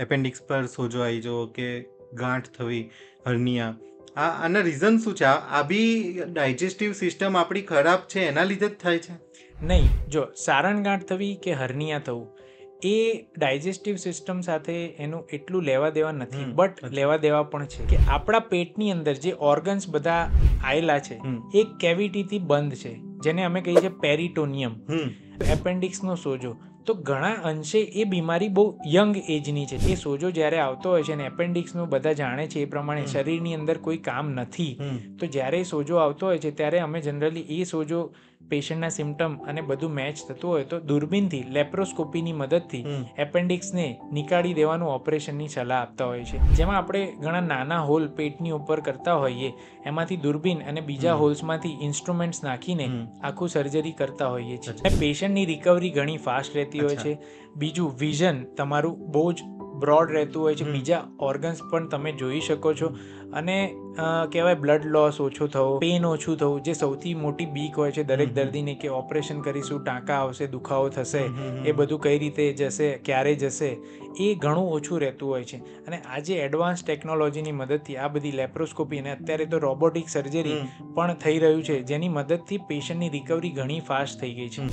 Appendix પર સોજો આવી જવો કે ગાંઠ થવી, હર્નિયા, આના રીઝન શું છે? આ બી ડાયજેસ્ટિવ સિસ્ટમ આપણી ખરાબ છે એના લીધે જ થાય છે? નહીં, જો સારણગાંઠ થવી કે હર્નિયા થવું એ ડાયજેસ્ટિવ સિસ્ટમ સાથે એનું એટલું લેવા દેવા નથી, બટ લેવા દેવા પણ છે કે આપણા પેટની અંદર જે ઓર્ગન્સ બધા આવેલા છે એ કેવિટીથી બંધ છે, જેને અમે કહીએ છીએ પેરિટોનિયમ. એપેન્ડિક્સનો સોજો તો ઘણા અંશે એ બીમારી બહુ યંગ એજની છે. એ સોજો જ્યારે આવતો હોય છે અને એપેન્ડિક્સનું બધા જાણે છે એ પ્રમાણે શરીરની અંદર કોઈ કામ નથી, તો જ્યારે સોજો આવતો હોય છે ત્યારે અમે જનરલી એ સોજો પેશન્ટના સિમ્ટમ અને બધું મેચ થતું હોય તો દૂરબીનથી લેપ્રોસ્કોપીની મદદથી એપેન્ડિક્સને નીકાળી દેવાનું ઓપરેશનની સલાહ આપતા હોય છે, જેમાં આપણે ઘણા નાના હોલ પેટની ઉપર કરતા હોઈએ, એમાંથી દૂરબીન અને બીજા હોલ્સમાંથી ઇન્સ્ટ્રુમેન્ટ્સ નાખીને આખું સર્જરી કરતા હોઈએ છીએ. પેશન્ટની રિકવરી ઘણી ફાસ્ટ રહેતી હોય છે. બીજું, વિઝન તમારું બહુ જ બ્રોડ રહેતું હોય છે, બીજા ઓર્ગન્સ પણ તમે જોઈ શકો છો, અને કહેવાય બ્લડ લોસ ઓછો થવો, પેન ઓછું થવું, જે સૌથી મોટી બીક હોય છે દરેક દર્દીને કે ઓપરેશન કરીશું, ટાંકા આવશે, દુખાવો થશે, એ બધું કઈ રીતે જશે, ક્યારે જશે, એ ઘણું ઓછું રહેતું હોય છે. અને આજે એડવાન્સ ટેકનોલોજીની મદદથી આ બધી લેપ્રોસ્કોપી અને અત્યારે તો રોબોટિક સર્જરી પણ થઈ રહ્યું છે, જેની મદદથી પેશન્ટની રિકવરી ઘણી ફાસ્ટ થઈ ગઈ છે.